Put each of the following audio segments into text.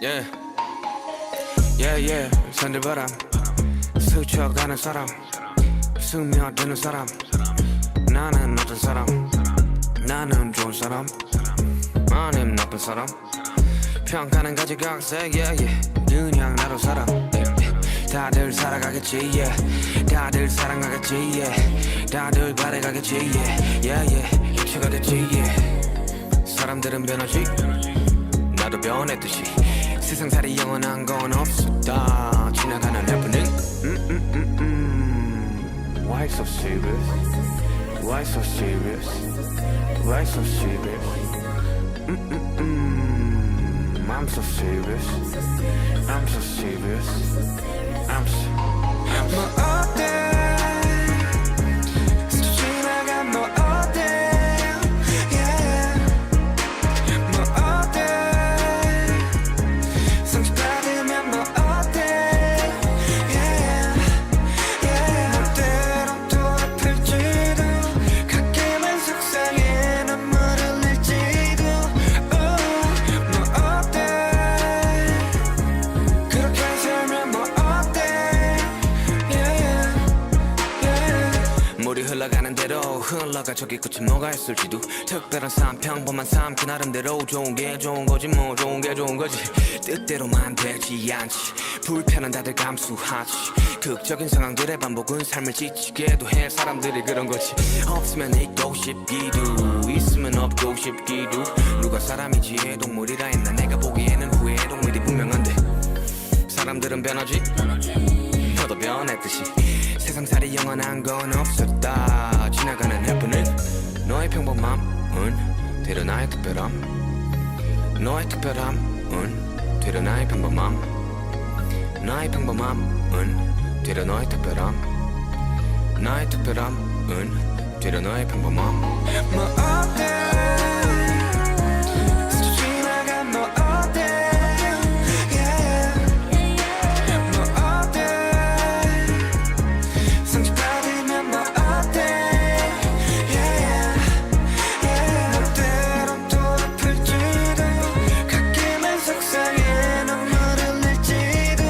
Yeah, yeah, yeah. 산들바람 스쳐가는 사람 스며드는 사람 나는 어떤 사람 나는 좋은 사람 아님 나쁜 사람 평가는 가지각색 yeah, yeah. 그냥 나로 살아 다들 살아가겠지 yeah. 다들 사랑하겠지 yeah. 다들 바래가겠지 yeah. Yeah, yeah. 일체가 됐지 yeah. 사람들은 변하지 나도 변했듯이 세상살이 영원한 건 없어 다 지나가는 해프닝 Why so serious? Why so serious? Why so serious? I'm so serious I'm so serious I'm so 뭐 어때 스쳐 지나간 뭐 어때 yeah. 뭐 어때 상처받으면 뭐 어때 yeah. Yeah. 멋대로 돌아플지도 가끔은 속상해 눈물을 흘릴지도 뭐 어때 그렇게 살면 뭐 어때 yeah. Yeah. 물이 흘러가는 대로 흘러가 저기 끝이 뭐가 있을지도 특별한 삶 평범한 삶 그 나름대로 좋은 게 좋은 거지 뭐 좋은 게 좋은 거지 뜻대로만 되지 않지 불편한 다들 감수하지 극적인 상황들의 반복은 삶을 지치게도 해 사람들이 그런 거지 없으면 있고 싶기도 있으면 없고 싶기도 누가 사람이지 동물이라 했나 내가 보기에는 후회 동물이 분명한데 사람들은 변하지 너도 변했듯이 세상살이 영원한 건 없었다 지나가는 해프닝 너의 평범함은 되려 나의 특별함 너의 특별함은 되려 나의 평범함 나의 평범함은 되려 너의 특별함 나의 특별함은 되려 너의 평범함 뭐 어때 스쳐 지나간 뭐 어때 yeah. 뭐 어때 상처받으면 뭐 어때 yeah. Yeah. 멋대로 돌아플지도 가끔은 속상해 눈물을 흘릴지도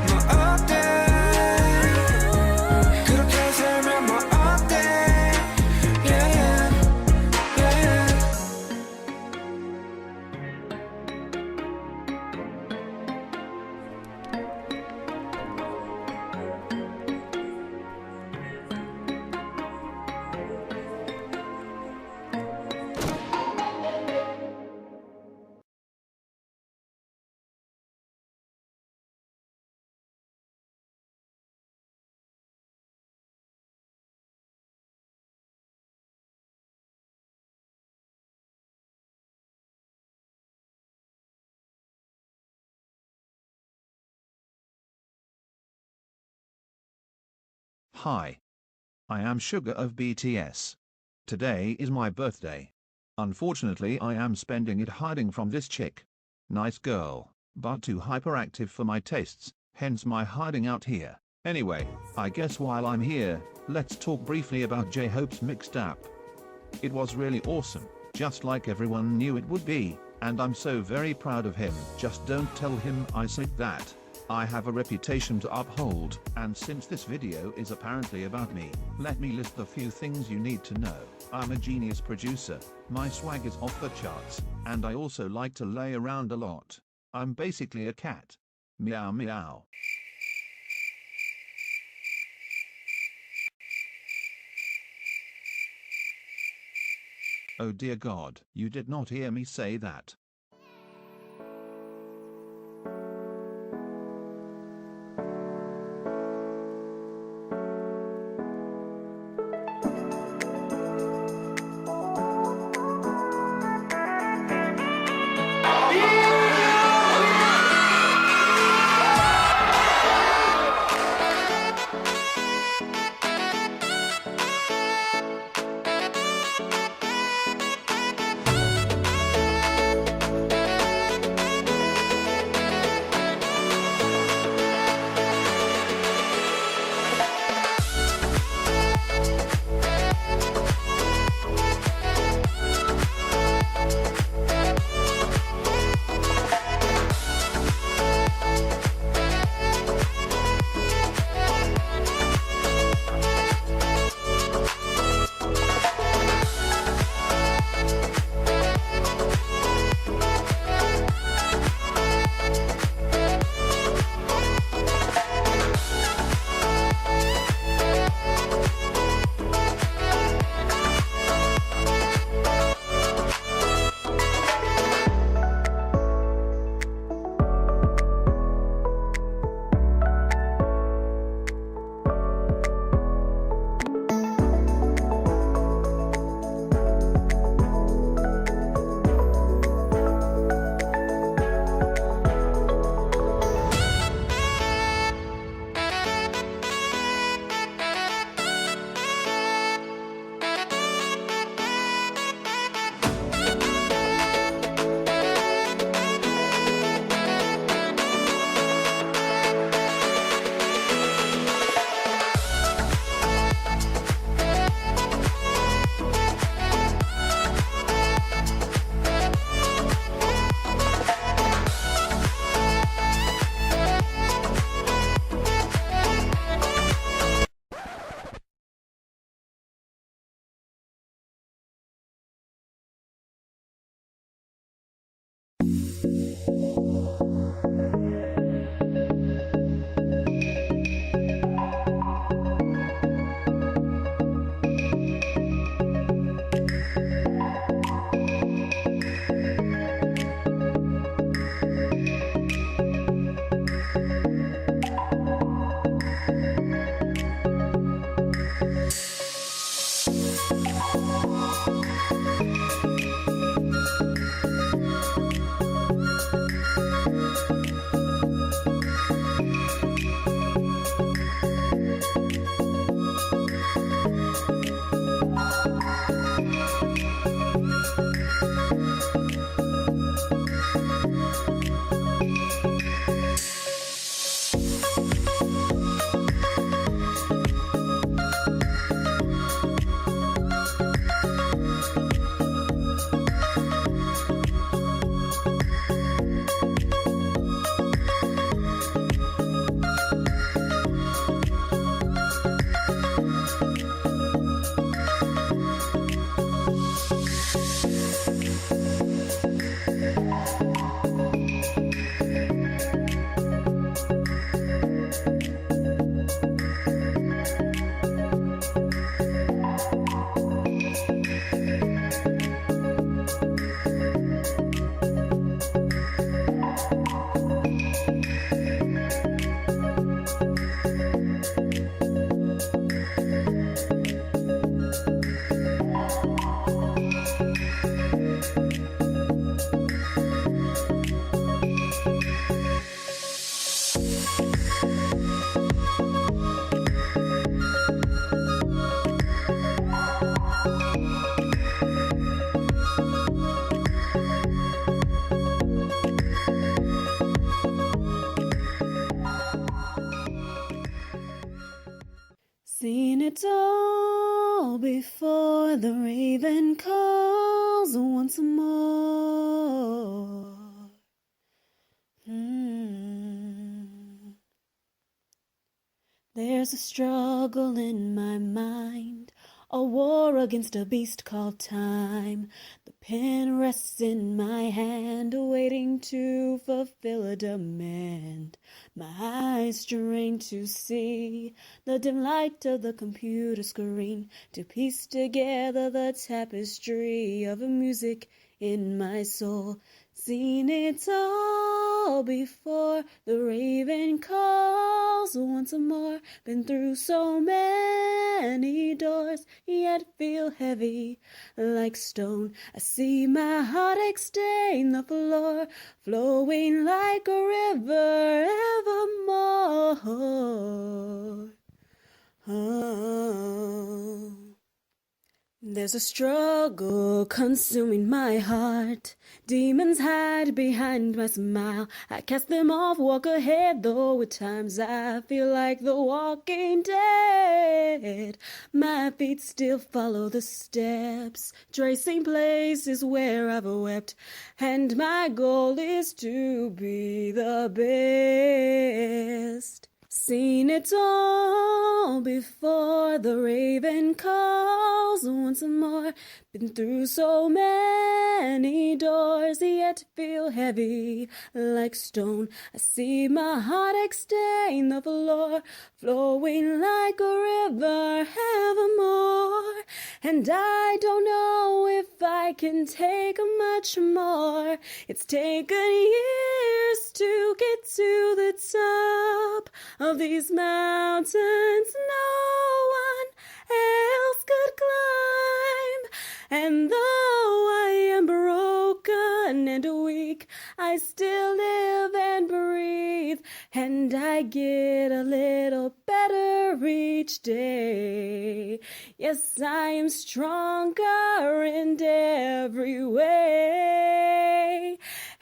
뭐 어때 그렇게 살면 뭐 어때 yeah. Yeah. Hi. I am Suga of BTS. Today is my birthday. Unfortunately I am spending it hiding from this chick. Nice girl, but too hyperactive for my tastes, hence my hiding out here. Anyway, I guess while I'm here, let's talk briefly about J-Hope's mixed app. It was really awesome, just like everyone knew it would be, and I'm so very proud of him. Just don't tell him I said that. I have a reputation to uphold, and since this video is apparently about me, let me list the few things you need to know. I'm a genius producer, my swag is off the charts, and I also like to lay around a lot. I'm basically a cat. Meow meow. Oh dear God, you did not hear me say that. it all before the raven calls once more. There's a struggle in my mind, a war against a beast called time. The pen rests in my hand, waiting to fulfill a demand. My eyes strain to see the dim light of the computer screen, to piece together the tapestry of music in my soul. Seen it all before, the raven calls once more. Been through so many doors, yet feel heavy like stone. I see my heartache stain the floor, flowing like a river evermore. Oh. There's a struggle consuming my heart. Demons hide behind my smile. I cast them off, walk ahead, though at times I feel like the walking dead. My feet still follow the steps, tracing places where I've wept. And my goal is to be the best. Seen it all before, the raven calls once more. Been through so many doors, yet feel heavy like stone. I see my heartache stain the floor, flowing like a river evermore. And I don't know if I can take much more. It's taken years to get to the top of these mountains no one else could climb. And though I am broken and weak, I still live and breathe, and I get a little better each day. Yes, I am stronger in every way,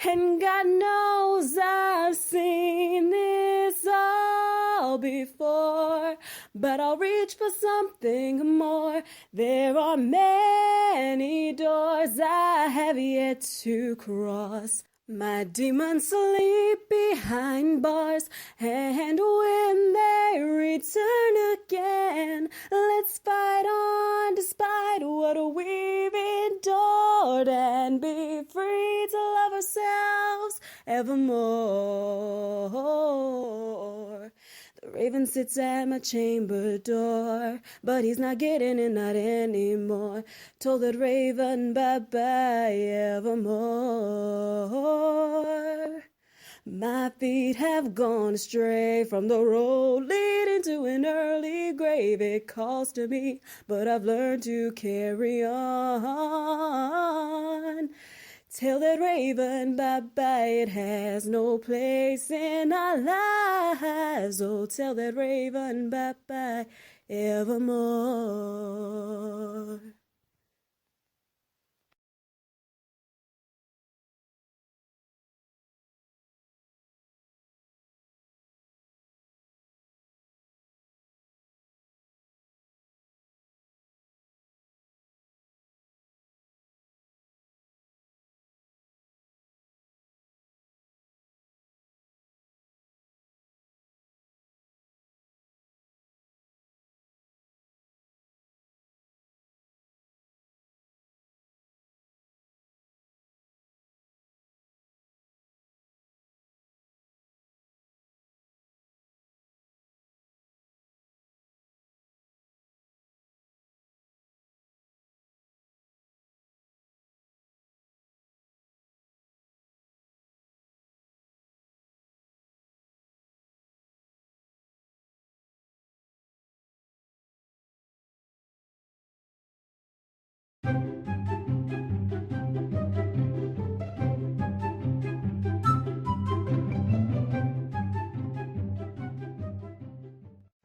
and God knows I've seen this all before, but I'll reach for something more. There are many doors I have yet to cross. My demons sleep behind bars, and when they return again, let's fight on despite what we've endured, and be free to love ourselves evermore. The raven sits at my chamber door, but he's not getting in, not anymore. Told that raven bye-bye evermore. My feet have gone astray from the road leading to an early grave. It calls to me, but I've learned to carry on. Tell that raven bye-bye, it has no place in our lives. Oh, tell that raven bye-bye evermore.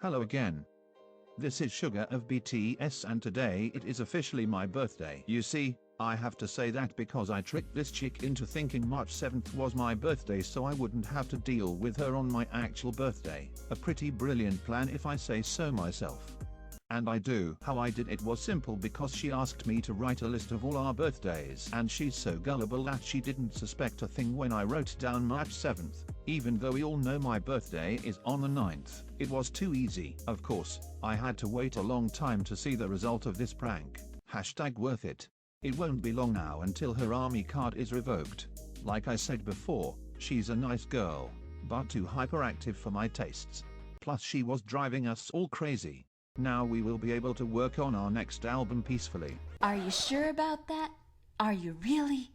Hello again. This is Suga of BTS, and today it is officially my birthday. You see, I have to say that because I tricked this chick into thinking March 7th was my birthday so I wouldn't have to deal with her on my actual birthday. A pretty brilliant plan if I say so myself. And I do. How I did it was simple because she asked me to write a list of all our birthdays, and she's so gullible that she didn't suspect a thing when I wrote down March 7th, even though we all know my birthday is on the 9th. It was too easy. Of course, I had to wait a long time to see the result of this prank. #worth it. It won't be long now until her army card is revoked. Like I said before, she's a nice girl, but too hyperactive for my tastes. Plus she was driving us all crazy. Now we will be able to work on our next album peacefully. Are you sure about that? Are you really,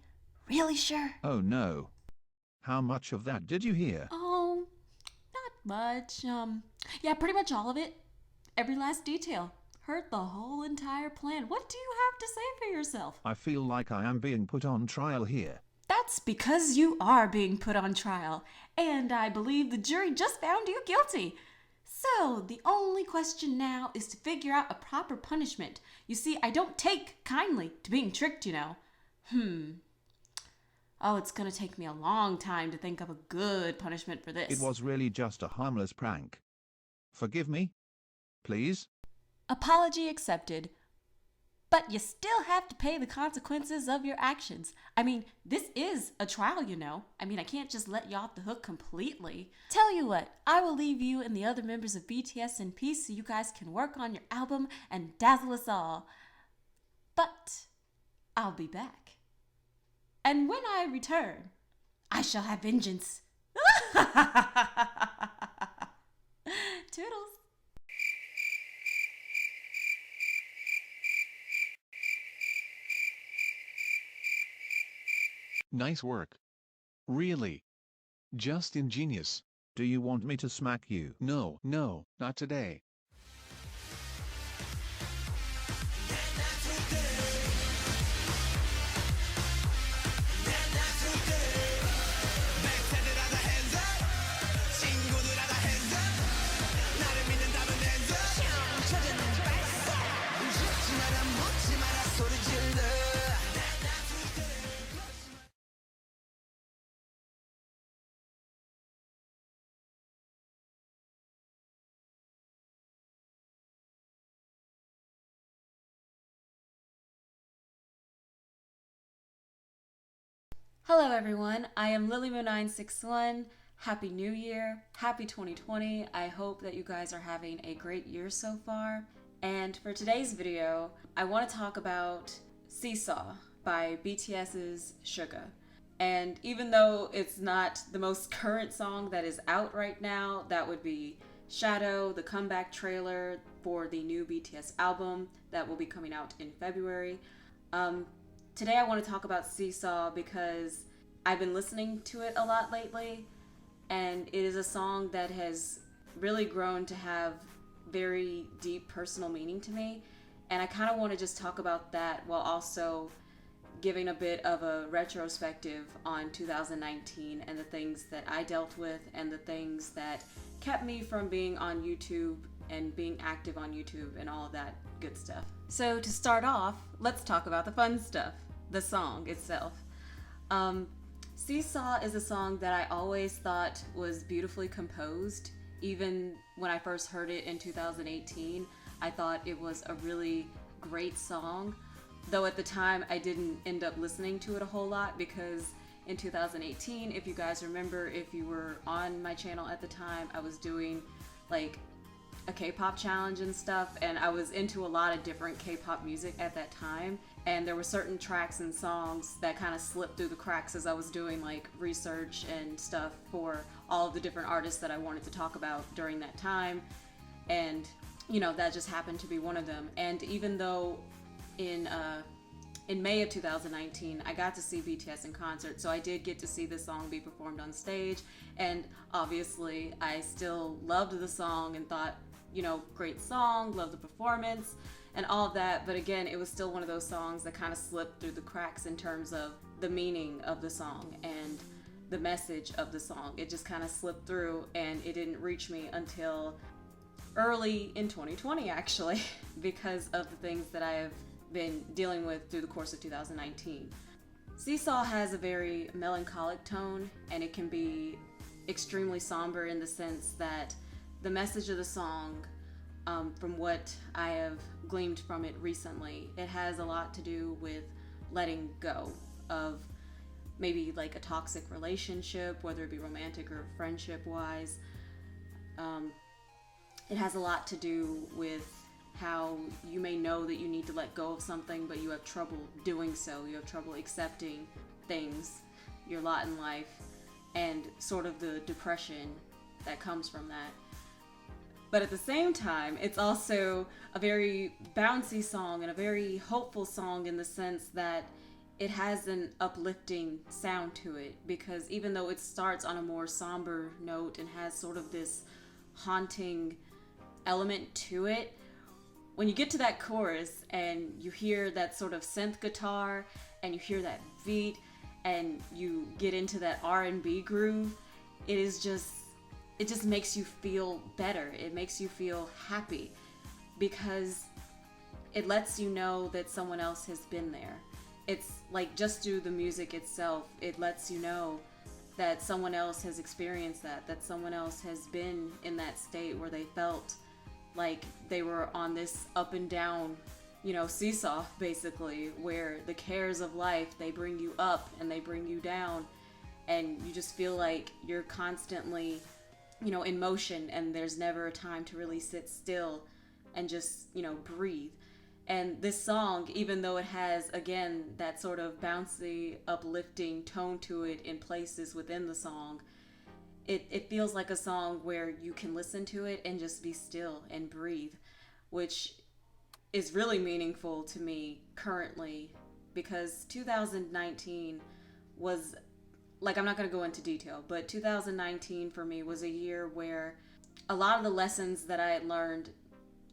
really sure? Oh no. How much of that did you hear? Oh, not much. Yeah, pretty much all of it. Every last detail. Heard the whole entire plan. What do you have to say for yourself? I feel like I am being put on trial here. That's because you are being put on trial, and I believe the jury just found you guilty. So, the only question now is to figure out a proper punishment. You see, I don't take kindly to being tricked, you know. Oh, it's gonna take me a long time to think of a good punishment for this. It was really just a harmless prank. Forgive me? Please? Apology accepted. But you still have to pay the consequences of your actions. I mean, this is a trial, you know. I mean, I can't just let you off the hook completely. Tell you what, I will leave you and the other members of BTS in peace so you guys can work on your album and dazzle us all. But I'll be back. And when I return, I shall have vengeance. Toodles. Nice work. Really. Just ingenious. Do you want me to smack you? No, not today. Hello everyone, I am LilyMoon961. Happy New Year, happy 2020. I hope that you guys are having a great year so far. And for today's video, I want to talk about Seesaw by BTS's Suga. And even though it's not the most current song that is out right now, that would be Shadow, the comeback trailer for the new BTS album that will be coming out in February. Today I want to talk about Seesaw because I've been listening to it a lot lately, and it is a song that has really grown to have very deep personal meaning to me, and I kind of want to just talk about that while also giving a bit of a retrospective on 2019 and the things that I dealt with and the things that kept me from being on YouTube and being active on YouTube and all of that good stuff. So to start off, let's talk about the fun stuff, the song itself. Seesaw is a song that I always thought was beautifully composed. Even when I first heard it in 2018, I thought it was a really great song. Though at the time I didn't end up listening to it a whole lot because in 2018, if you guys remember, if you were on my channel at the time, I was doing like a K-pop challenge and stuff, and I was into a lot of different K-pop music at that time, and there were certain tracks and songs that kind of slipped through the cracks as I was doing like research and stuff for all of the different artists that I wanted to talk about during that time, and you know, that just happened to be one of them. And even though in May of 2019 I got to see BTS in concert, so I did get to see this song be performed on stage, and obviously I still loved the song and thought, you know, great song, loved the performance and all of that, but again, it was still one of those songs that kind of slipped through the cracks in terms of the meaning of the song and the message of the song. It just kind of slipped through and it didn't reach me until early in 2020 actually, because of the things that I have been dealing with through the course of 2019. Seesaw has a very melancholic tone, and it can be extremely somber in the sense that the message of the song from what I have gleaned from it recently, it has a lot to do with letting go of maybe like a toxic relationship, whether it be romantic or friendship wise. It has a lot to do with how you may know that you need to let go of something, but you have trouble doing so. You have trouble accepting things, your lot in life, and sort of the depression that comes from that. But at the same time, it's also a very bouncy song and a very hopeful song in the sense that it has an uplifting sound to it, because even though it starts on a more somber note and has sort of this haunting element to it, when you get to that chorus and you hear that sort of synth guitar and you hear that beat and you get into that R&B groove, it just makes you feel better. It makes you feel happy because it lets you know that someone else has been there. It's like just through the music itself, it lets you know that someone else has experienced that someone else has been in that state where they felt like they were on this up and down, seesaw, basically, where the cares of life, they bring you up and they bring you down, and you just feel like you're constantly, in motion, and there's never a time to really sit still and just, breathe. And this song, even though it has, again, that sort of bouncy, uplifting tone to it in places within the song, it feels like a song where you can listen to it and just be still and breathe, which is really meaningful to me currently, because 2019 was, like, I'm not going to go into detail, but 2019 for me was a year where a lot of the lessons that I had learned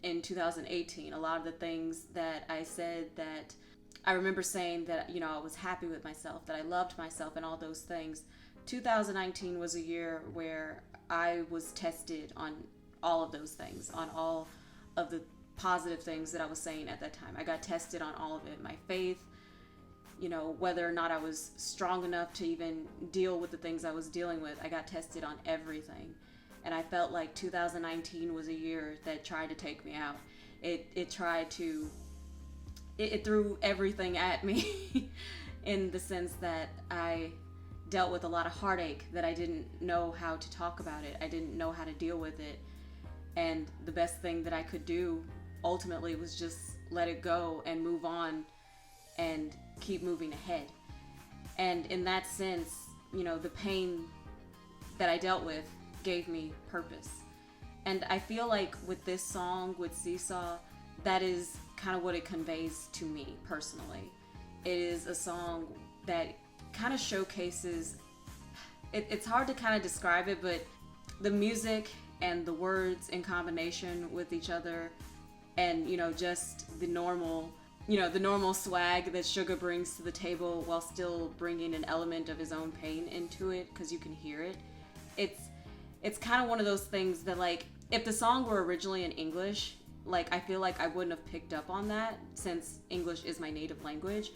in 2018, a lot of the things that I said, that I remember saying that, I was happy with myself, that I loved myself and all those things. 2019 was a year where I was tested on all of those things, on all of the positive things that I was saying at that time. I got tested on all of it. My faith, whether or not I was strong enough to even deal with the things I was dealing with. I got tested on everything. And I felt like 2019 was a year that tried to take me out. It threw everything at me in the sense that I dealt with a lot of heartache that I didn't know how to talk about it. I didn't know how to deal with it. And the best thing that I could do ultimately was just let it go and move on and keep moving ahead. And in that sense, the pain that I dealt with gave me purpose. And I feel like with this song, with Seesaw, that is kind of what it conveys to me personally. It is a song that kind of showcases, it's hard to kind of describe it, but the music and the words in combination with each other, and just the normal swag that Suga brings to the table while still bringing an element of his own pain into it, because you can hear it. It's kind of one of those things that, like, if the song were originally in English, like, I feel like I wouldn't have picked up on that, since English is my native language.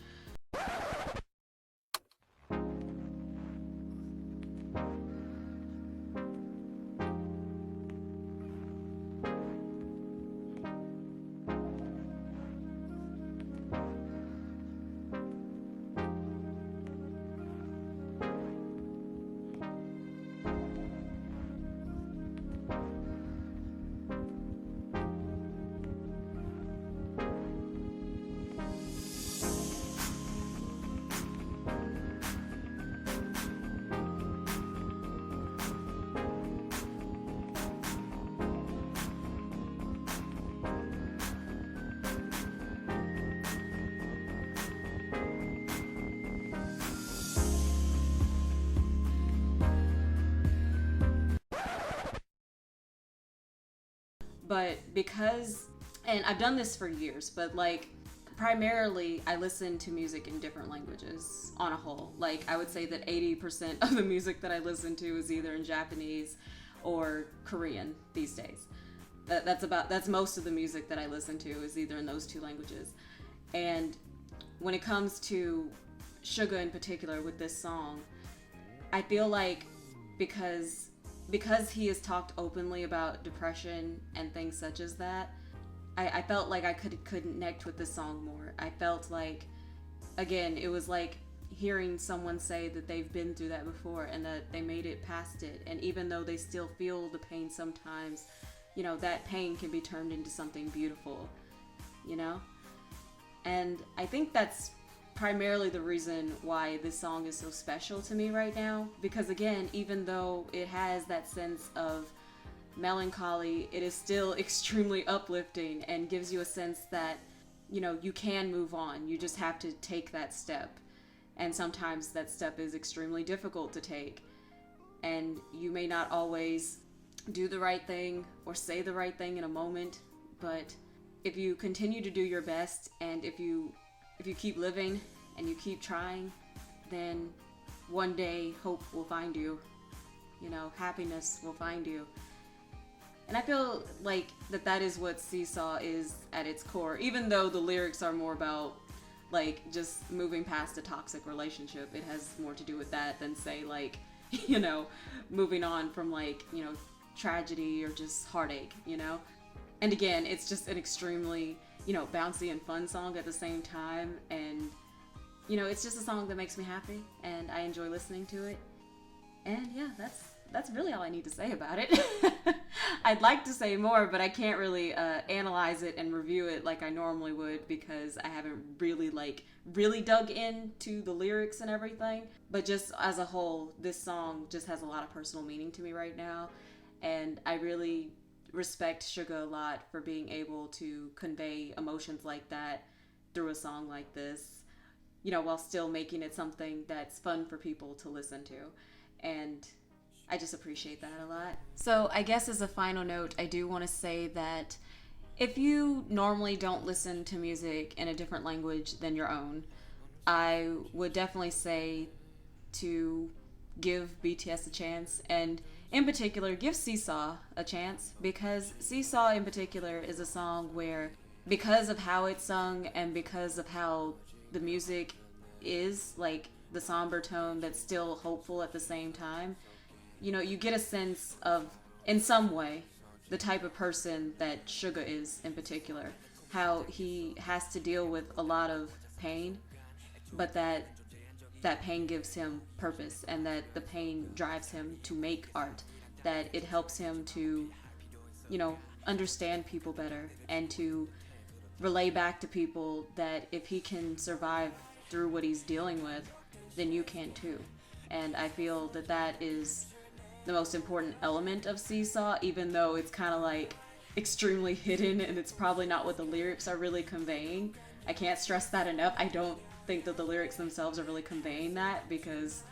But because, and I've done this for years, but like primarily I listen to music in different languages on a whole. Like, I would say that 80% of the music that I listen to is either in Japanese or Korean these days. That's most of the music that I listen to is either in those two languages. And when it comes to Suga in particular with this song, I feel like because because he has talked openly about depression and things such as that, I felt like I could connect with this song more. I felt like, again, it was like hearing someone say that they've been through that before and that they made it past it. And even though they still feel the pain sometimes, you know, that pain can be turned into something beautiful, you know? And I think that's primarily the reason why this song is so special to me right now. Because again, even though it has that sense of melancholy, it is still extremely uplifting and gives you a sense that, you know, you can move on. You just have to take that step. And sometimes that step is extremely difficult to take. And you may not always do the right thing or say the right thing in a moment, but if you continue to do your best and if you keep living and you keep trying, then one day hope will find you. You know, happiness will find you. And I feel like that is what Seesaw is at its core, even though the lyrics are more about like just moving past a toxic relationship. It has more to do with that than say like, you know, moving on from like, you know, tragedy or just heartache, you know? And again, it's just an extremely, you know, bouncy and fun song at the same time. And, you know, it's just a song that makes me happy and I enjoy listening to it. And yeah, that's really all I need to say about it. I'd like to say more, but I can't really analyze it and review it like I normally would because I haven't really dug into the lyrics and everything. But just as a whole, this song just has a lot of personal meaning to me right now. And I really respect Suga a lot for being able to convey emotions like that through a song like this, you know, while still making it something that's fun for people to listen to. And I just appreciate that a lot. So I guess as a final note, I do want to say that if you normally don't listen to music in a different language than your own, I would definitely say to give BTS a chance, and in particular, give Seesaw a chance, because Seesaw in particular is a song where, because of how it's sung and because of how the music is, like the somber tone that's still hopeful at the same time, you know, you get a sense of, in some way, the type of person that Suga is in particular. How he has to deal with a lot of pain, but that pain gives him purpose and that the pain drives him to make art. That it helps him to, you know, understand people better and to relay back to people that if he can survive through what he's dealing with, then you can too. And I feel that that is the most important element of Seesaw, even though it's kind of like extremely hidden and it's probably not what the lyrics are really conveying. I can't stress that enough. I don't think that the lyrics themselves are really conveying that because,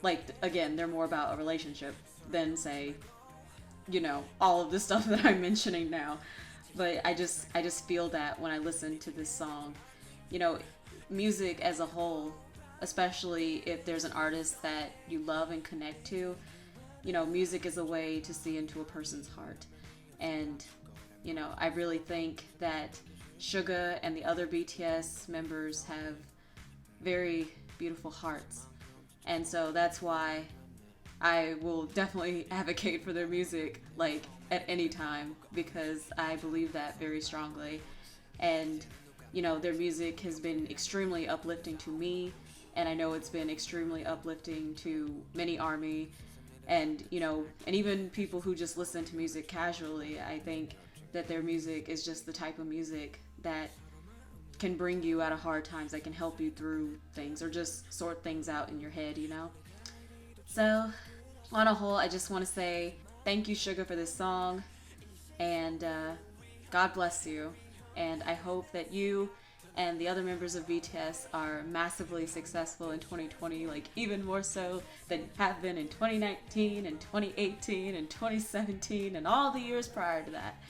like, again, they're more about a relationship than, say, you know, all of the stuff that I'm mentioning now. But I just feel that when I listen to this song, you know, music as a whole, especially if there's an artist that you love and connect to, you know, music is a way to see into a person's heart. And, you know, I really think that Suga and the other BTS members have very beautiful hearts. And so that's why I will definitely advocate for their music, like, at any time, because I believe that very strongly. And, you know, their music has been extremely uplifting to me, and I know it's been extremely uplifting to many ARMY, and, you know, and even people who just listen to music casually. I think that their music is just the type of music that can bring you out of hard times, that can help you through things, or just sort things out in your head, you know? So, on a whole, I just want to say thank you, Suga, for this song, and God bless you, and I hope that you and the other members of BTS are massively successful in 2020, like even more so than have been in 2019 and 2018 and 2017 and all the years prior to that.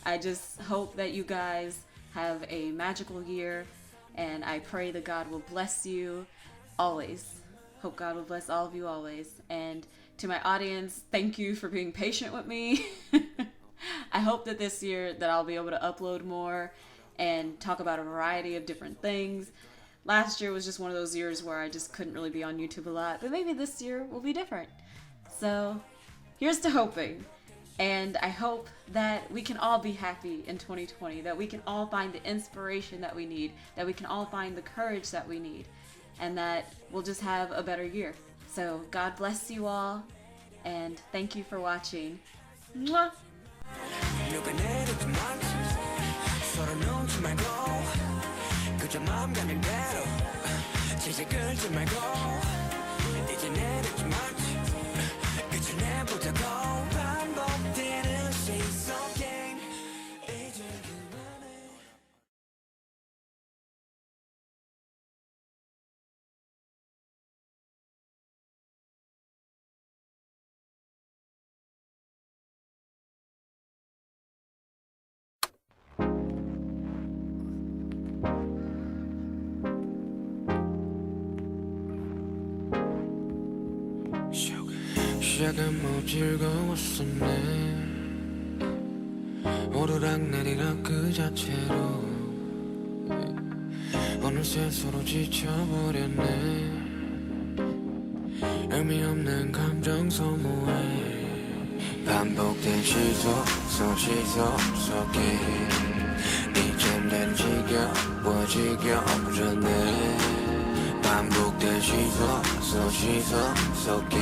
I just hope that you guys have a magical year, and I pray that God will bless you always. Hope God will bless all of you always. And to my audience, thank you for being patient with me. I hope that this year that I'll be able to upload more and talk about a variety of different things. Last year was just one of those years where I just couldn't really be on YouTube a lot, but maybe this year will be different. So, here's to hoping. And I hope that we can all be happy in 2020, that we can all find the inspiration that we need, that we can all find the courage that we need, and that we'll just have a better year. So God bless you all, and thank you for watching. Mwah! 누가 내리든 말든 서로 놓지 말고 그저 마음 가는 대로 질질 끌지 말고 이제 내리지 말지 그저 내보자고 반복되는 Seesaw game 이제 그만해. 시작은 뭐 즐거웠었네 오르락내리락 그 자체로 어느새 서로 지쳐버렸네 의미 없는 감정 소모에 반복된 시소 속에 이젠 난 지겨워지겨버렸네 반복된 시소 속에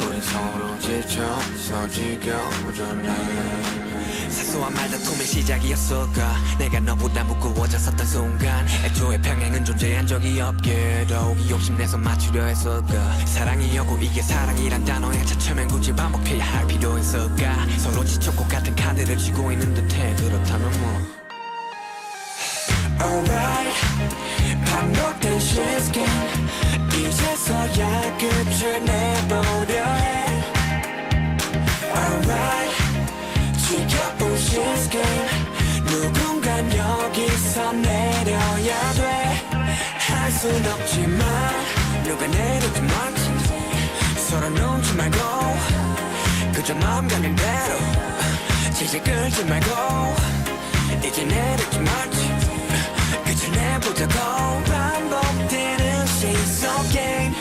우린 서로 지쳐서 지겨워졌네 사소한 말다툼의 시작이었을까 내가 너보다 무거워졌었던 순간 애초에 평행은 존재한 적이 없게 더욱이 욕심내서 맞추려 했을까 사랑이었고 이게 사랑이란 단어에 차츰엔 굳이 반복해야 할 필요 있을까 서로 지쳤고 같은 카드를 쥐고 있는 듯해 그렇다면 뭐 Alright 반복된 시스템 이제서야 끝을 내보려 해 Alright 지켜본 시스템 누군간 여기서 내려야 돼 할 순 없지만 누가 내리든 말든 서로 놓지 말고 그저 마음 가는 대로 질질 끌지 말고 이제 내리지 말지 그저 내보자고 반복되는 Seesaw game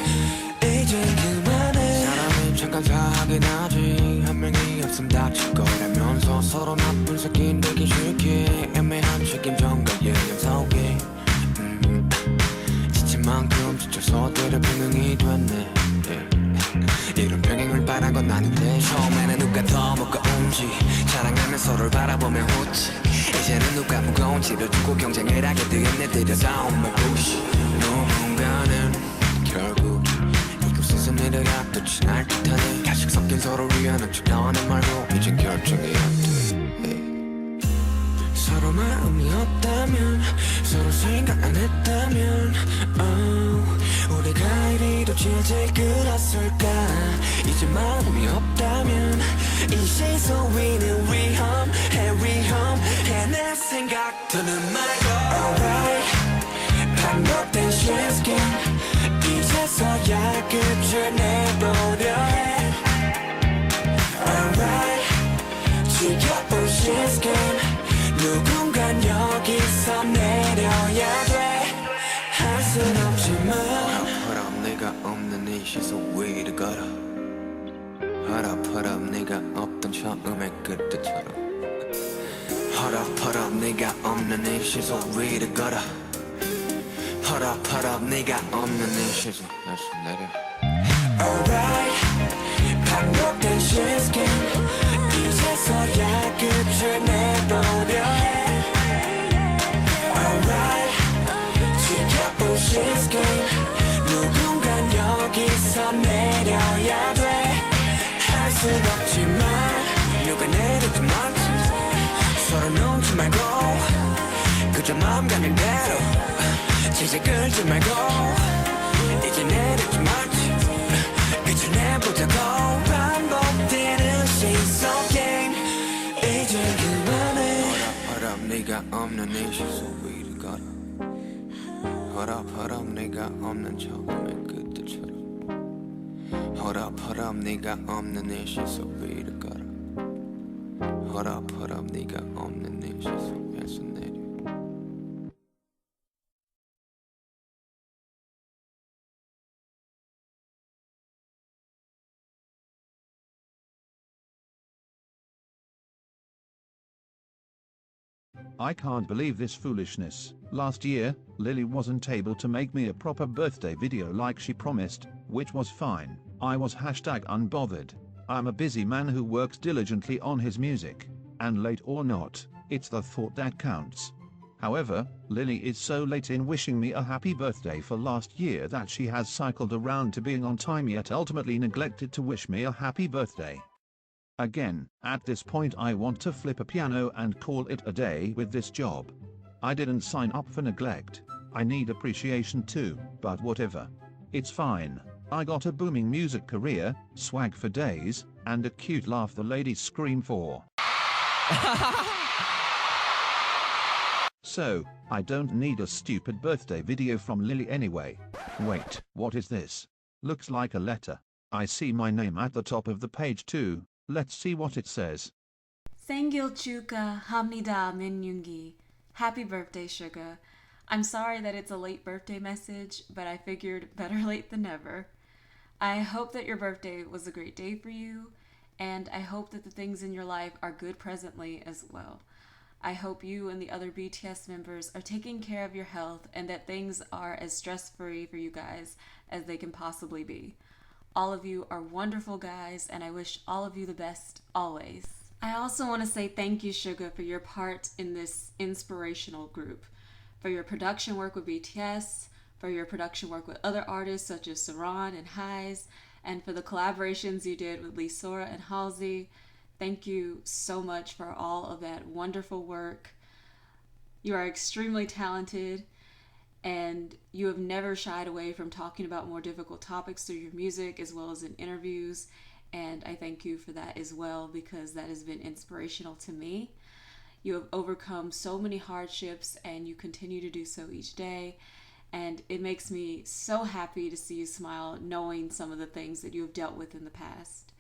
이제 그만해 사람이 잠깐 사하긴 하지 한 명이 없음 다칠 거라면서 서로 나쁜 새끼 되기 싫게 애매한 책임전과 예념 속에 지친 만큼 지쳐서 때려 평행이 됐네 이런 평행을 바란 건 아닌데 처음에는 누가 더 무거운지 자랑하며 서로를 바라보며 웃지 이제는 누가 무거운지를 두고 경쟁을 하게 되었네 들여다온 말부시 누군가는 결국 이곳에서 내려갔듯이 날 뜻하네 가식 섞인 서로 위하는 척 너는 말고 이젠 결정해야 돼 서로 마음이 없다면 서로 생각 안 했다면 우리가 이리도 질질 끌었을까 이제 마음이 없다면 이 Seesaw 위는 위험해 내 생각들은 말고 Alright 반복된 시스템 이제서야 끝을 내보려 해 Alright 지켜본 시스템 누군간 여기서 내려야 돼 할 순 없지만 허락 내가 없는 이 Seesaw 위를 걸어 허락 내가 없던 처음의 그때처럼 허락 내가 없는 이 Seesaw 위를 걸어 허락 내가 없는 이 Seesaw 다시 내려 Alright 반복된 시스템 이제서야 끝을 내보려 해 Alright 지켜본 시스템 누군간 여기서 내려야 돼 할 순 없지만 누가 내리든 말든 서로 놓지 말고 그저 마음 가는 대로 질질 끌지 말고 이제 내리지 말지 그저 내보자고 반복되는 Seesaw game 이제 그만해 허락 네가 없는 이 Seesaw 위를 걸어 허락 네가 없는 처음의 그때처럼 허락 네가 없는 이 Seesaw 위를 걸어 허락 네가 없는 이 Seesaw에서 내려 I can't believe this foolishness. Last year, Lily wasn't able to make me a proper birthday video like she promised, which was fine. I was #unbothered. I'm a busy man who works diligently on his music. And late or not, it's the thought that counts. However, Lily is so late in wishing me a happy birthday for last year that she has cycled around to being on time yet ultimately neglected to wish me a happy birthday. Again, at this point I want to flip a piano and call it a day with this job. I didn't sign up for neglect. I need appreciation too, but whatever. It's fine. I got a booming music career, swag for days, and a cute laugh the ladies scream for. So, I don't need a stupid birthday video from Lily anyway. Wait, what is this? Looks like a letter. I see my name at the top of the page too. Let's see what it says. 생일 축하합니다, Yoongi. Happy birthday, Suga. I'm sorry that it's a late birthday message, but I figured better late than never. I hope that your birthday was a great day for you, and I hope that the things in your life are good presently as well. I hope you and the other BTS members are taking care of your health and that things are as stress-free for you guys as they can possibly be. All of you are wonderful guys, and I wish all of you the best always. I also want to say thank you, Suga, for your part in this inspirational group, for your production work with BTS, for your production work with other artists such as Saran and Hyes, and for the collaborations you did with Lee Sora and Halsey. Thank you so much for all of that wonderful work. You are extremely talented, and you have never shied away from talking about more difficult topics through your music as well as in interviews, and I thank you for that as well because that has been inspirational to me. You have overcome so many hardships and you continue to do so each day, and it makes me so happy to see you smile knowing some of the things that you have dealt with in the past.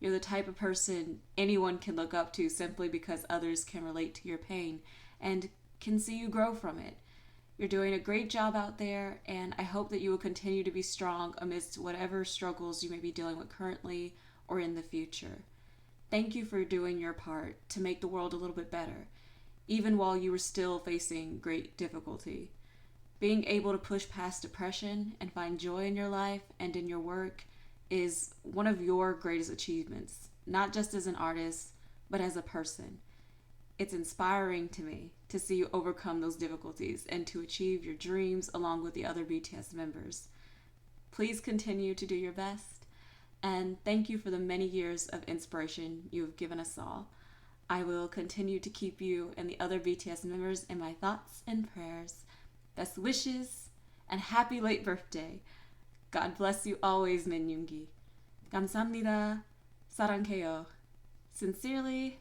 You're the type of person anyone can look up to simply because others can relate to your pain and can see you grow from it. You're doing a great job out there, and I hope that you will continue to be strong amidst whatever struggles you may be dealing with currently or in the future. Thank you for doing your part to make the world a little bit better, even while you were still facing great difficulty. Being able to push past depression and find joy in your life and in your work is one of your greatest achievements, not just as an artist, but as a person. It's inspiring to me to see you overcome those difficulties and to achieve your dreams along with the other BTS members. Please continue to do your best, and thank you for the many years of inspiration you have given us all. I will continue to keep you and the other BTS members in my thoughts and prayers. Best wishes, and happy late birthday. God bless you always, Yoongi. 감사합니다. 사랑해요. Sincerely,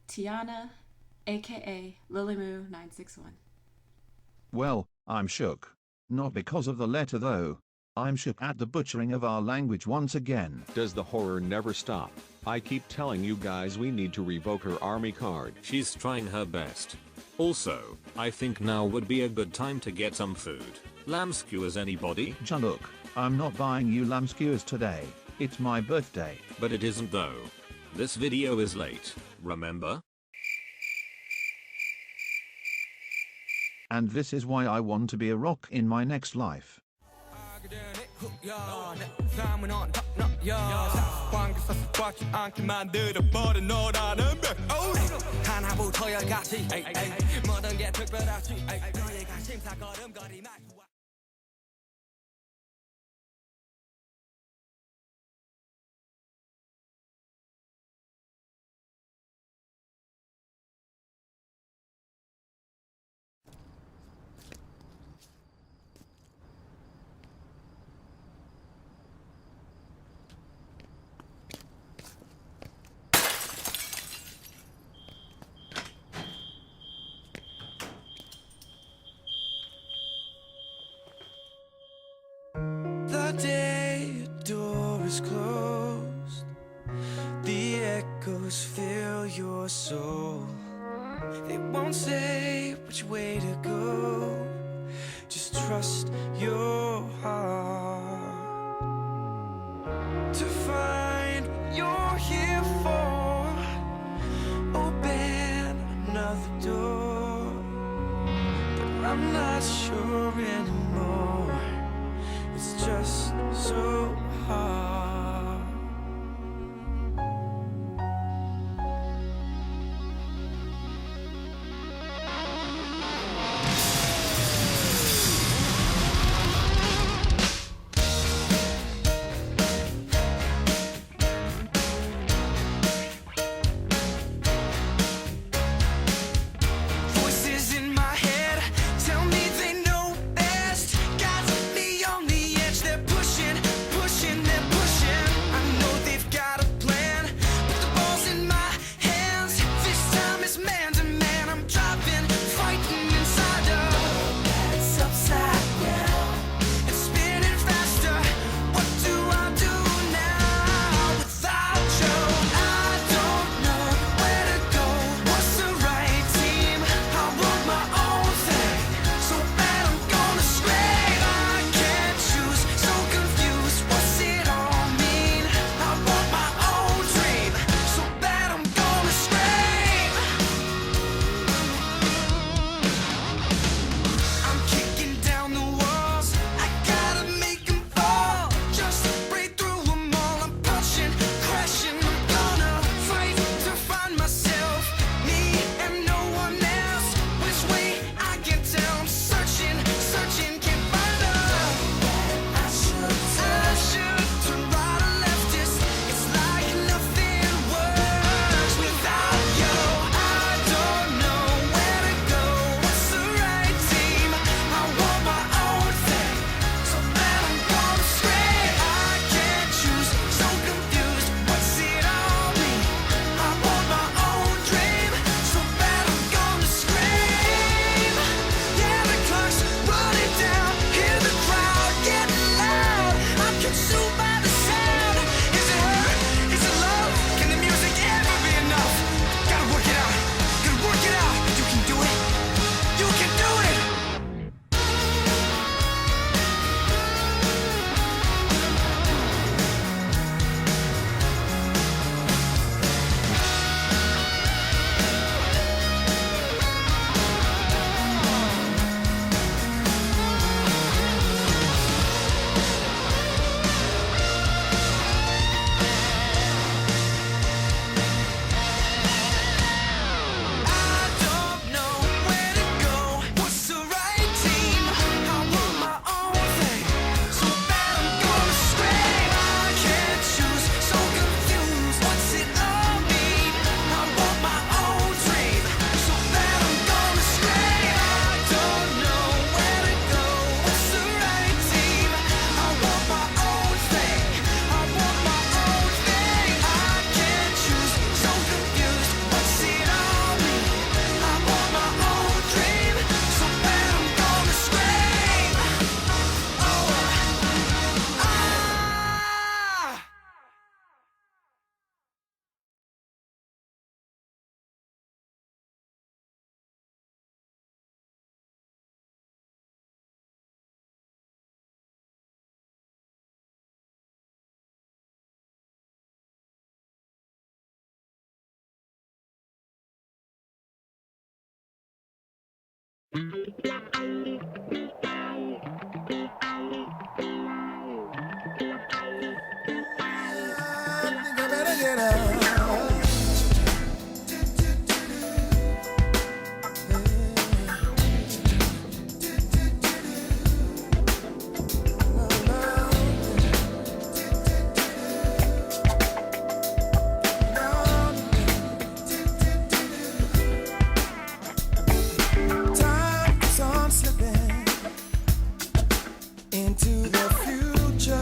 Tiana, aka Lilymoo961. Well, I'm shook. Not because of the letter though. I'm shook at the butchering of our language once again. Does the horror never stop? I keep telling you guys we need to revoke her army card. She's trying her best. Also, I think now would be a good time to get some food. Lamb skewers, anybody? Look, I'm not buying you lamb skewers today. It's my birthday. But it isn't though. This video is late, remember? And this is why I want to be a rock in my next life. The day your door is closed, the echoes fill your soul. They won't say which way to go, just trust your heart to find what you're here for. Open another door. I'm not sure anymore. It's just so hard. Voices in my head tell me they know best. Got me on the edge, they're pushing, pushing, they're pushing. I know they've got a plan, but the ball's in my hands. This time it's man to man. I'm driving, fighting inside of it's upside down. It's spinning faster. What do I do now without you? I don't know where to go. What's the right team? I want my own thing. So bad I'm gonna scream. I can't choose. So confused. What's it all mean? I want my own dream. So bad I'm gonna scream. I'm kicking down the walls. I gotta make them fall. Just break through them all. I'm punching, crashing. I'm gonna fight to find myself. Me and no one else. Which way I can tell. I'm searching, searching, can't find her. I should turn right or left. It's like nothing works without you. I don't know where to go. What's the right team? I want my own thing. So bad I'm gonna scream. I can't choose. So confused. What's it all mean? I want my own dream. So bad I'm gonna scream. Yeah, the clock's running down. Hear the crowd getting loud. I'm consumed by the sound. Is it hurt? Is it love? Can the music ever be enough? Gotta work it out. Gotta work it out. You can do it. You can do it. I don't know where to go. What's the right team? I want my own thing. So bad I'm gonna scream. I can't choose. So confused. What's it all mean? I want my own dream. So bad I'm gonna scream. I don't know where to go. What's the right team? I want my own thing. I want my own thing. I can't choose. So confused. What's it all mean? I want my own dream. So bad I'm gonna scream. Oh, ah. I think I better get up. Time keeps on slipping into the future.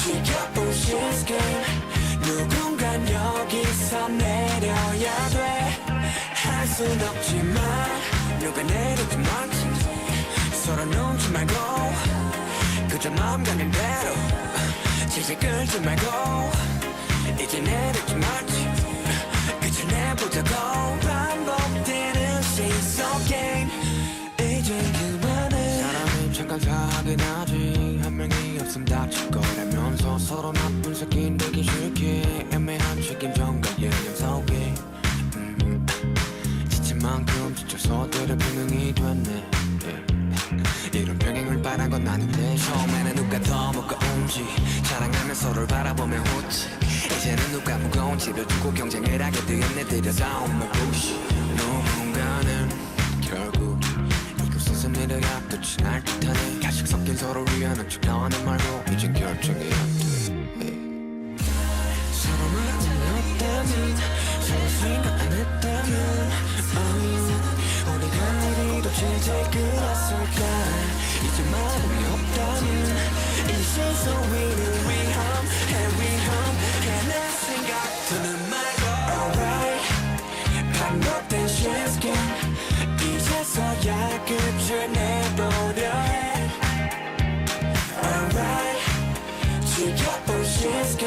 지켜볼 시스템 누군간 여기서 내려야 돼할 순 없지만 누가 내리지 말지 서로 넘지 말고 그저 마음 가는 대로 질질 끌지 말고 이제 내리지 말지 그저 내보자고 반복되는 Seesaw 게임 이제 그만해 사람이 잠깐 사하긴 하지 한 명이 없음 다칠 거라면서 서로 나쁜 새끼 되기 싫게 애매한 책임전과 예념 속에 지친 만큼 지쳐서 때려 병행이 됐네 이런 병행을 바란 건 아닌데 처음에는 누가 더 무거운지 자랑하며 서로를 바라보며 웃지 이제는 누가 무거운지를 두고 경쟁을 하게 되었네 들여다온 말부시 누군가는 결국 이곳에서 내려가 끝이 날 듯하네 가식 섞인 서로 위하는 척 나와는 말고 이젠 결정이 안돼 서로만 없다면 서로 생각 안 했다면 우리가 이리도 질질 끌었을까 이제 마음이 없다면 이 Seesaw 위를 위험해 내 생각 드는 말고 Alright 반복된 시스템 이제서야 끝을 내보려 해 Alright 지켜볼 시스템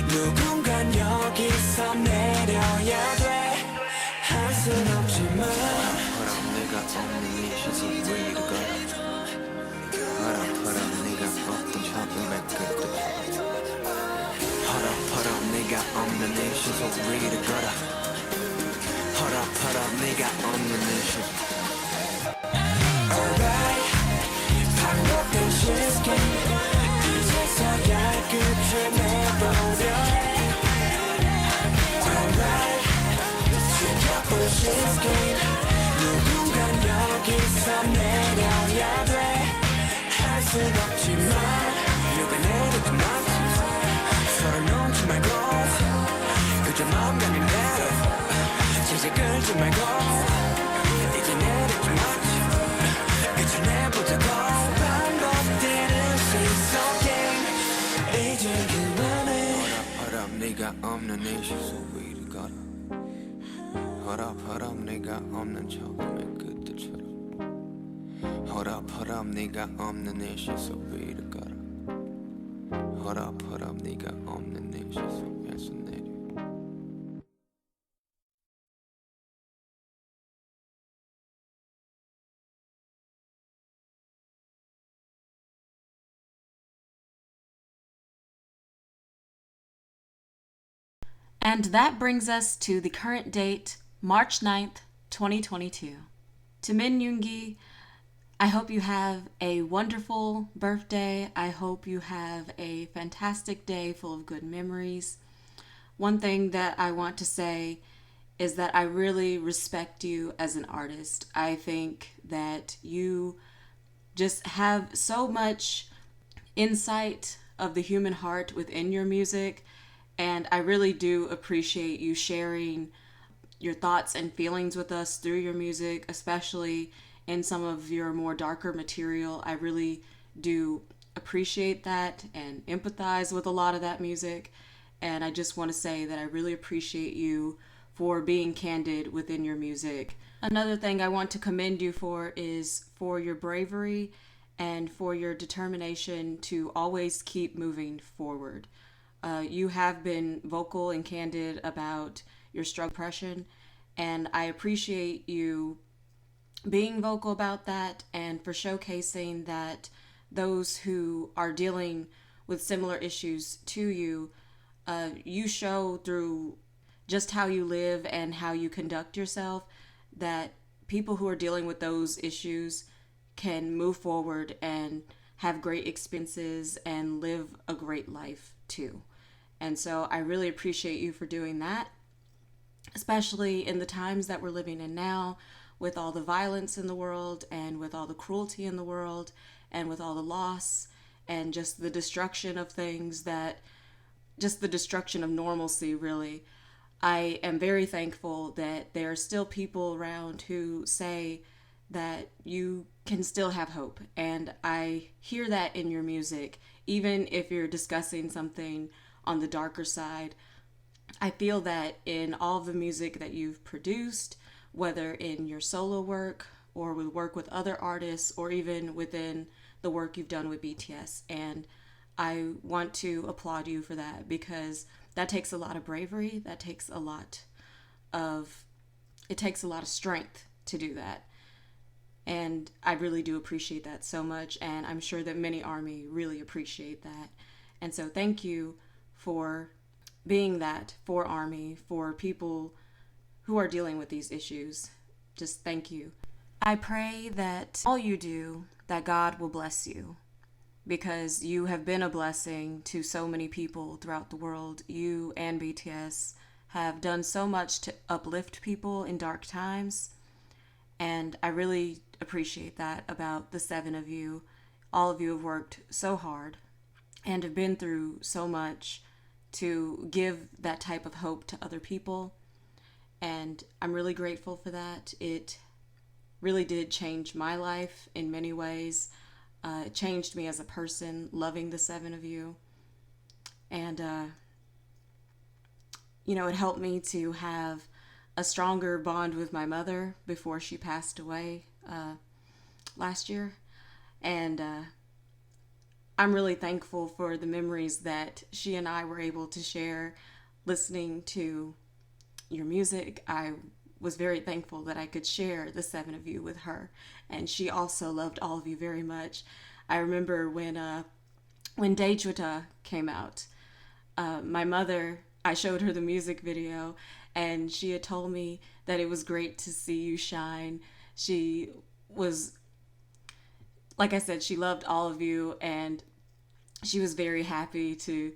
누군간 여기서 내려야 돼할 순 없지만 바람 내가 없는 이 시선 위로 걸어 바람 네가 없던 처음의 끝도 바람 네가 없는 이 시선 위로 걸어 바람 네가 없는 이 시선 Alright 반복된 시스템 이제서야 끝을 내보려 해 Alright 지켜볼 시스템 누군간 여기서 내려야 돼할 순 없지만 누가 내리지 말지 서로 넘지 말고 그저 마음 가는 대로 질질 끌지 말고 이제 내리지 말지 그저 내보자고 반복되는 Seesaw 게임 이제 그만해 허락 네가 없는 이 시선 위로 걸어 허락 네가 없는 처음의 끝들처럼 허락 네가 없는 이 시선 위로 걸어 허락 네가 없는 이 시선 위에서 내려 And that brings us to the current date, March 9th, 2022. To Min Yoongi, I hope you have a wonderful birthday. I hope you have a fantastic day full of good memories. One thing that I want to say is that I really respect you as an artist. I think that you just have so much insight of the human heart within your music. And I really do appreciate you sharing your thoughts and feelings with us through your music, especially in some of your more darker material. I really do appreciate that and empathize with a lot of that music. And I just want to say that I really appreciate you for being candid within your music. Another thing I want to commend you for is for your bravery and for your determination to always keep moving forward. You have been vocal and candid about your struggle with depression, and I appreciate you being vocal about that and for showcasing that those who are dealing with similar issues to you, you show through just how you live and how you conduct yourself that people who are dealing with those issues can move forward and have great experiences and live a great life too. And so I really appreciate you for doing that, especially in the times that we're living in now, with all the violence in the world and with all the cruelty in the world and with all the loss and just the destruction of things just the destruction of normalcy, really. I am very thankful that there are still people around who say that you can still have hope. And I hear that in your music, even if you're discussing something on the darker side. I feel that in all of the music that you've produced, whether in your solo work or with work with other artists, or even within the work you've done with BTS. And I want to applaud you for that, because that takes a lot of bravery. It takes a lot of strength to do that. And I really do appreciate that so much. And I'm sure that many ARMY really appreciate that. And so thank you for being that for ARMY, for people who are dealing with these issues. Just thank you. I pray that all you do, that God will bless you, because you have been a blessing to so many people throughout the world. You and BTS have done so much to uplift people in dark times, and I really appreciate that about the 7 of you. All of you have worked so hard and have been through so much to give that type of hope to other people, and I'm really grateful for that. It really did change my life in many ways. It changed me as a person, loving the 7 of you. And, it helped me to have a stronger bond with my mother before she passed away last year. And I'm really thankful for the memories that she and I were able to share listening to your music. I was very thankful that I could share the 7 of you with her, and she also loved all of you very much. I remember when Daechwita came out, my mother, I showed her the music video, and she had told me that it was great to see you shine. She was, like I said, she loved all of you, and she was very happy to,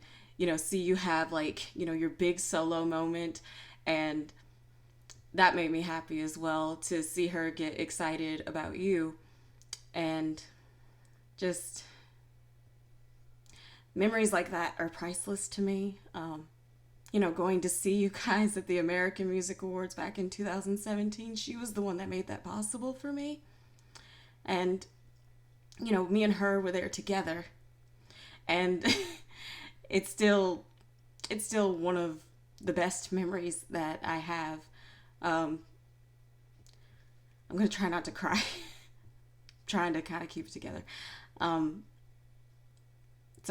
see you have your big solo moment, and that made me happy as well, to see her get excited about you. And just memories like that are priceless to me. Going to see you guys at the American Music Awards back in 2017, she was the one that made that possible for me. And, me and her were there together. And it's still one of the best memories that I have. I'm going to try not to cry. Trying to kind of keep it together. So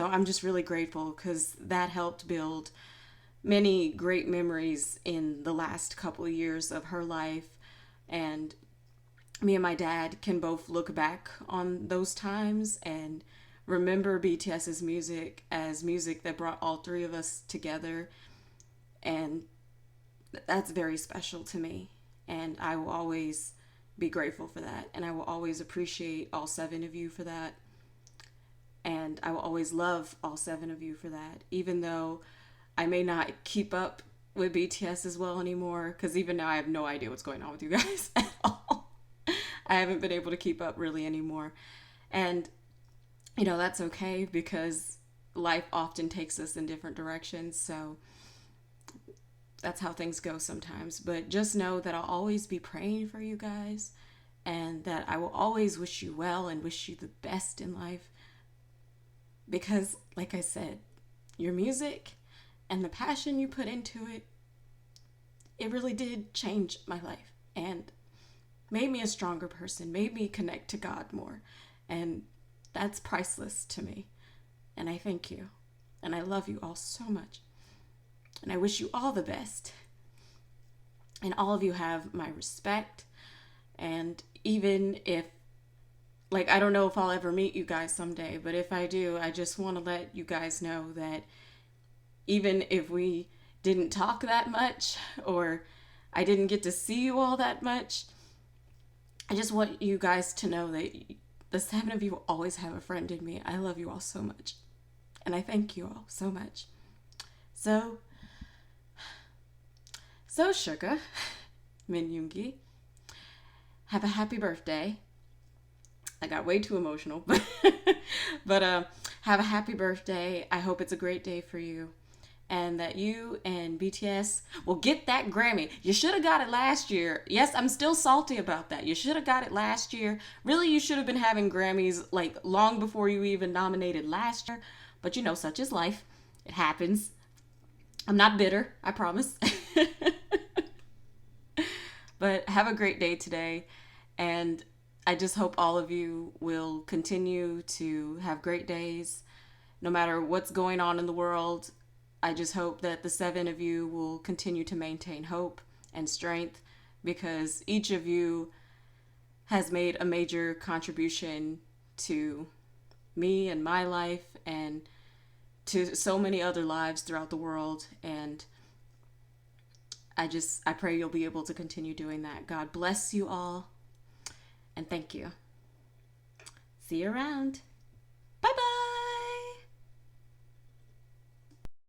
I'm just really grateful, because that helped build many great memories in the last couple of years of her life. And me and my dad can both look back on those times and remember BTS's music as music that brought all 3 of us together. And that's very special to me. And I will always be grateful for that. And I will always appreciate all 7 of you for that. And I will always love all 7 of you for that. Even though I may not keep up with BTS as well anymore, because even now I have no idea what's going on with you guys at all. I haven't been able to keep up really anymore. And, that's okay, because life often takes us in different directions. So that's how things go sometimes. But just know that I'll always be praying for you guys, and that I will always wish you well and wish you the best in life. Because, like I said, your music and the passion you put into it, it really did change my life and made me a stronger person, made me connect to God more. And that's priceless to me. And I thank you. And I love you all so much. And I wish you all the best. And all of you have my respect. And even if, I don't know if I'll ever meet you guys someday, but if I do, I just want to let you guys know that even if we didn't talk that much, or I didn't get to see you all that much, I just want you guys to know that the 7 of you will always have a friend in me. I love you all so much. And I thank you all so much. So Suga, Min Yoongi, have a happy birthday. I got way too emotional, but have a happy birthday. I hope it's a great day for you. and that you and BTS will get that Grammy. You should have got it last year. Yes, I'm still salty about that. You should have got it last year. Really, you should have been having Grammys like long before you even nominated last year. But you know, such is life. It happens. I'm not bitter, I promise. But have a great day today. And I just hope all of you will continue to have great days. No matter what's going on in the world, I just hope that the 7 of you will continue to maintain hope and strength, because each of you has made a major contribution to me and my life and to so many other lives throughout the world. And I pray you'll be able to continue doing that. God bless you all, and thank you. See you around.